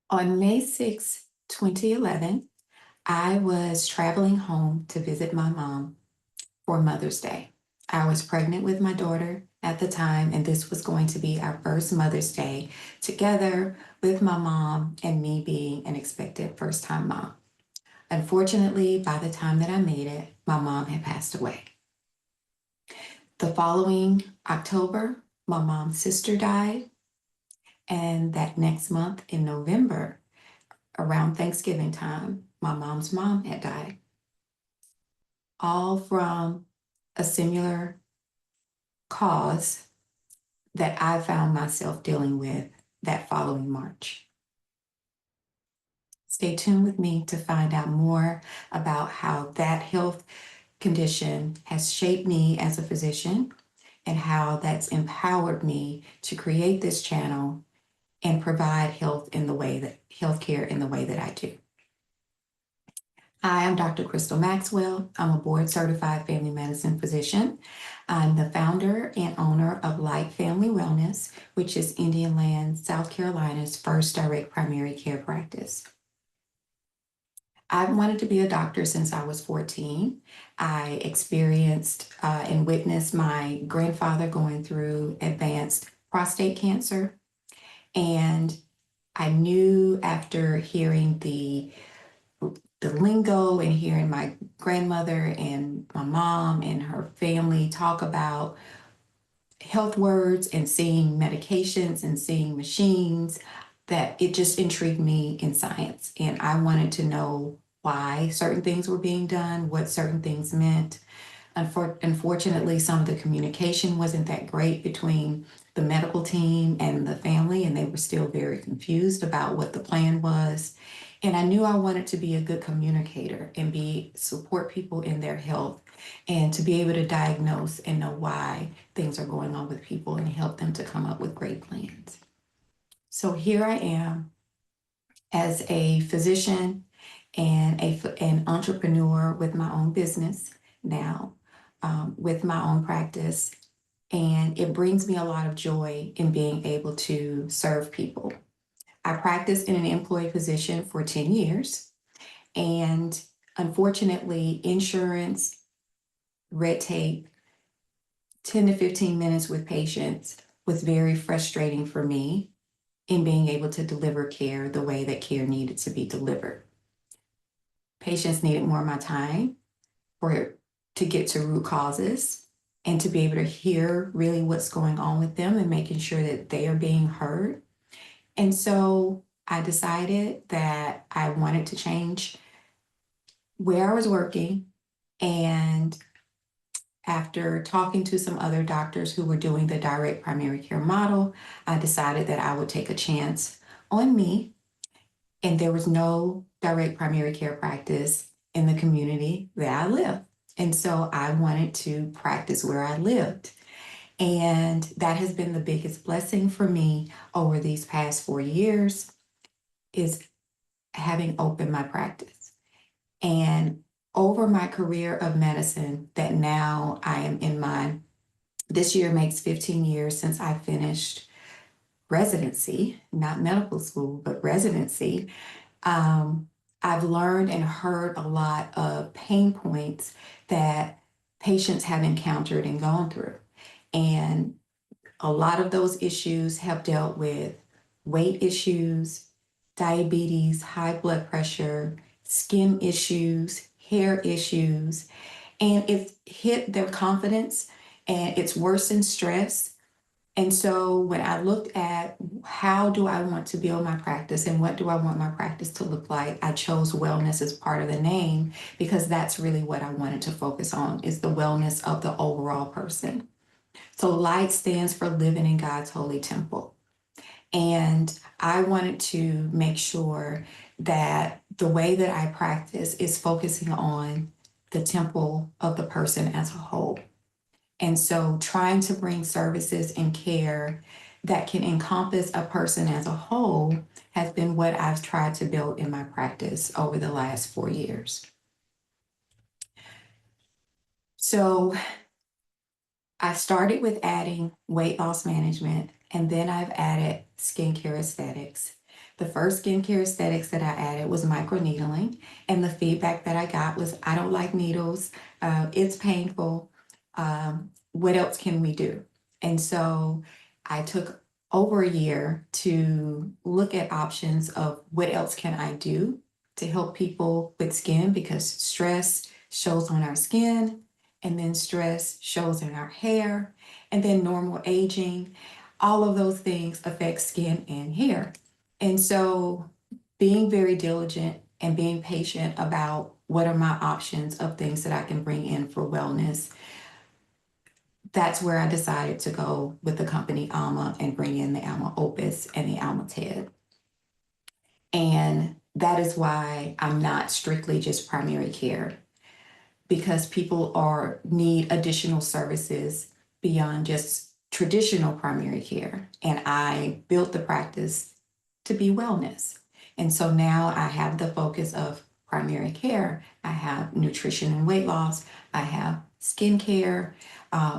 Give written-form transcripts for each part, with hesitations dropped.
On May 6, 2011, I was traveling home to visit my mom for Mother's Day. I was pregnant with my daughter at the time, and this was going to be our first Mother's Day together with my mom and me being an expected first time mom. Unfortunately, by the time that I made it, my mom had passed away. The following October, my mom's sister died, and that next month in November, around Thanksgiving time, my mom's mom had died, all from a similar cause that I found myself dealing with that following March. Stay tuned with me to find out more about how that health condition has shaped me as a physician and how that's empowered me to create this channel and provide healthcare in the way that I do. Hi, I'm Dr. Crystal Maxwell. I'm a board certified family medicine physician. I'm the founder and owner of Light Family Wellness, which is Indian Land, South Carolina's first direct primary care practice. I've wanted to be a doctor since I was 14. I experienced and witnessed my grandfather going through advanced prostate cancer. And I knew after hearing the lingo and hearing my grandmother and my mom and her family talk about health words and seeing medications and seeing machines, that it just intrigued me in science. And I wanted to know why certain things were being done, what certain things meant. Unfortunately, some of the communication wasn't that great between the medical team and the family, and they were still very confused about what the plan was. And I knew I wanted to be a good communicator and support people in their health and to be able to diagnose and know why things are going on with people and help them to come up with great plans. So here I am as a physician and an entrepreneur with my own business now, with my own practice. And it brings me a lot of joy in being able to serve people. I practiced in an employee position for 10 years. And unfortunately, insurance, red tape, 10 to 15 minutes with patients was very frustrating for me in being able to deliver care the way that care needed to be delivered. Patients needed more of my time to get to root causes and to be able to hear really what's going on with them and making sure that they are being heard. And so I decided that I wanted to change where I was working. And after talking to some other doctors who were doing the direct primary care model, I decided that I would take a chance on me. And there was no direct primary care practice in the community that I live. And so I wanted to practice where I lived. And that has been the biggest blessing for me over these past 4 years, is having opened my practice. And over my career of medicine, that now I am this year makes 15 years since I finished residency, not medical school, but residency. I've learned and heard a lot of pain points that patients have encountered and gone through. And a lot of those issues have dealt with weight issues, diabetes, high blood pressure, skin issues, hair issues, and it's hit their confidence and it's worsened stress. And so when I looked at how do I want to build my practice and what do I want my practice to look like, I chose wellness as part of the name because that's really what I wanted to focus on, is the wellness of the overall person. So light stands for living in God's holy temple. And I wanted to make sure that the way that I practice is focusing on the temple of the person as a whole. And so trying to bring services and care that can encompass a person as a whole has been what I've tried to build in my practice over the last 4 years. So I started with adding weight loss management, and then I've added skincare aesthetics The first skincare aesthetics that I added was microneedling, and the feedback that I got was, I don't like needles, it's painful. What else can we do? And so I took over a year to look at options of what else can I do to help people with skin, because stress shows on our skin, and then stress shows in our hair, and then normal aging. All of those things affect skin and hair. And so being very diligent and being patient about what are my options of things that I can bring in for wellness, that's where I decided to go with the company Alma and bring in the Alma Opus and the Alma TED. And that is why I'm not strictly just primary care, because people need additional services beyond just traditional primary care. And I built the practice to be wellness. And so now I have the focus of primary care. I have nutrition and weight loss. I have skincare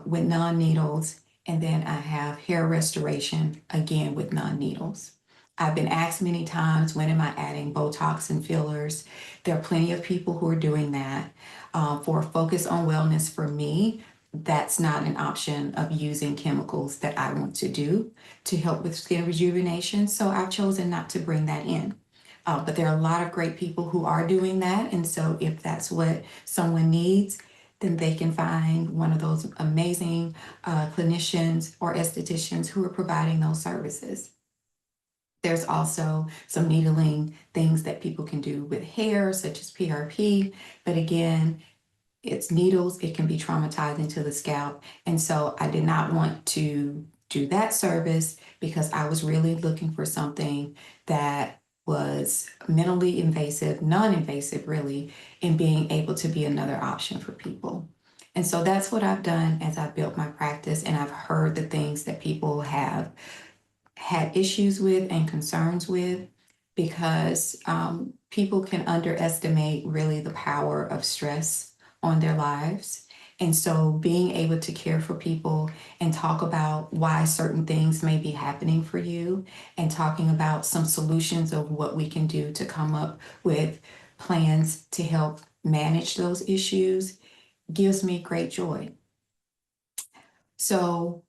with non-needles. And then I have hair restoration, again with non-needles. I've been asked many times, when am I adding Botox and fillers? There are plenty of people who are doing that. For a focus on wellness for me, that's not an option of using chemicals that I want to do to help with skin rejuvenation. So I've chosen not to bring that in. But there are a lot of great people who are doing that. And so if that's what someone needs, then they can find one of those amazing clinicians or estheticians who are providing those services. There's also some needling things that people can do with hair, such as PRP. But again, it's needles, it can be traumatizing to the scalp. And so I did not want to do that service, because I was really looking for something that was minimally invasive, non-invasive really, in being able to be another option for people. And so that's what I've done as I built my practice, and I've heard the things that people have had issues with and concerns with, because people can underestimate really the power of stress on their lives. And so being able to care for people and talk about why certain things may be happening for you, and talking about some solutions of what we can do to come up with plans to help manage those issues, gives me great joy. So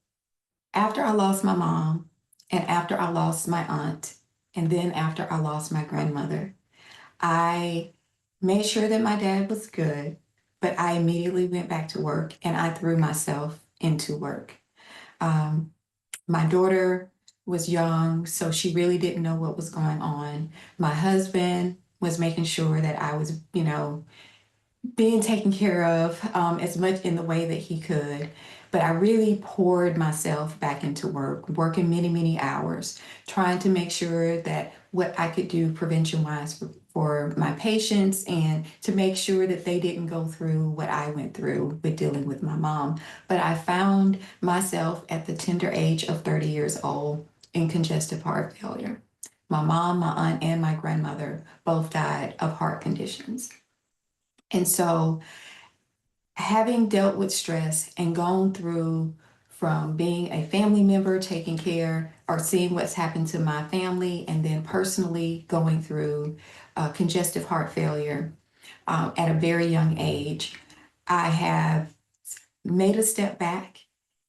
after I lost my mom, and after I lost my aunt, and then after I lost my grandmother, I made sure that my dad was good, but I immediately went back to work, and I threw myself into work. Um, my daughter was young, so she really didn't know what was going on. My husband was making sure that I was, being taken care of as much in the way that he could. But I really poured myself back into work, working many, many hours, trying to make sure that what I could do prevention-wise for my patients, and to make sure that they didn't go through what I went through with dealing with my mom. But I found myself at the tender age of 30 years old in congestive heart failure. My mom, my aunt, and my grandmother both died of heart conditions. And so having dealt with stress and gone through from being a family member taking care or seeing what's happened to my family, and then personally going through congestive heart failure at a very young age, I have made a step back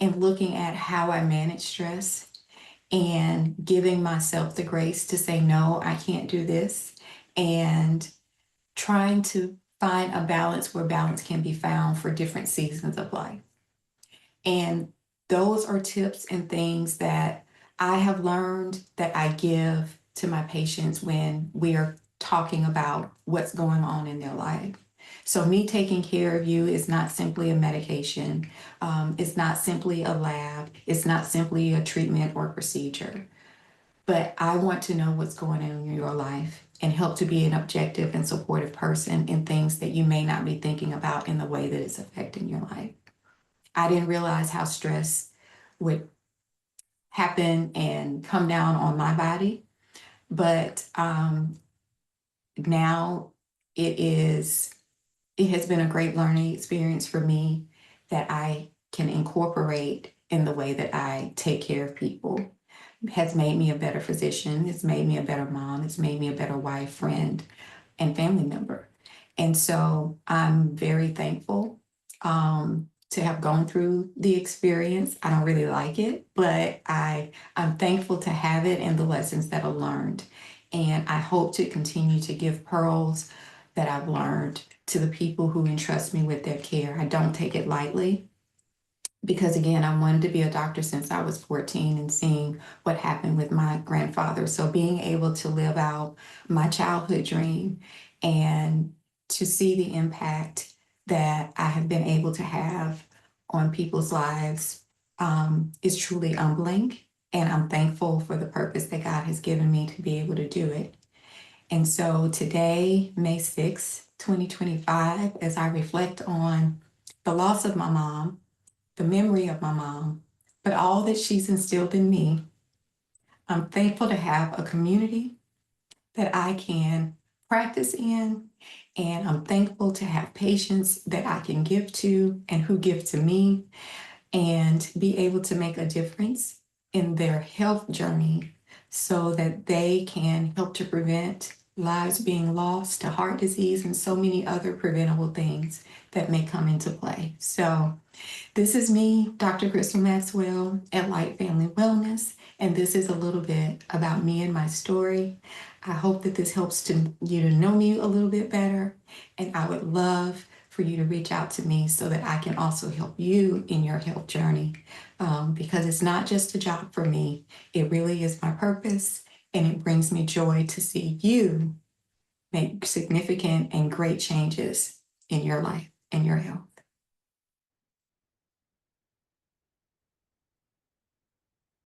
and looking at how I manage stress, and giving myself the grace to say, no, I can't do this, and trying to find a balance where balance can be found for different seasons of life. And those are tips and things that I have learned that I give to my patients when we are talking about what's going on in their life. So me taking care of you is not simply a medication. It's not simply a lab. It's not simply a treatment or procedure. But I want to know what's going on in your life and help to be an objective and supportive person in things that you may not be thinking about in the way that it's affecting your life. I didn't realize how stress would happen and come down on my body, but now it has been a great learning experience for me that I can incorporate in the way that I take care of people. has made me a better physician. It's made me a better mom. It's made me a better wife, friend, and family member. And so I'm very thankful to have gone through the experience. I don't really like it, but I'm thankful to have it and the lessons that I learned. And I hope to continue to give pearls that I've learned to the people who entrust me with their care. I don't take it lightly because, again, I wanted to be a doctor since I was 14 and seeing what happened with my grandfather. So being able to live out my childhood dream and to see the impact that I have been able to have on people's lives is truly humbling. And I'm thankful for the purpose that God has given me to be able to do it. And so today, May 6th, 2025, as I reflect on the loss of my mom, the memory of my mom, but all that she's instilled in me, I'm thankful to have a community that I can practice in. And I'm thankful to have patients that I can give to and who give to me and be able to make a difference in their health journey so that they can help to prevent lives being lost to heart disease and so many other preventable things that may come into play. So this is me, Dr. Crystal Maxwell at Light Family Wellness, and this is a little bit about me and my story. I hope that this helps you to know me a little bit better, and I would love for you to reach out to me so that I can also help you in your health journey, because it's not just a job for me. It really is my purpose, and it brings me joy to see you make significant and great changes in your life and your health.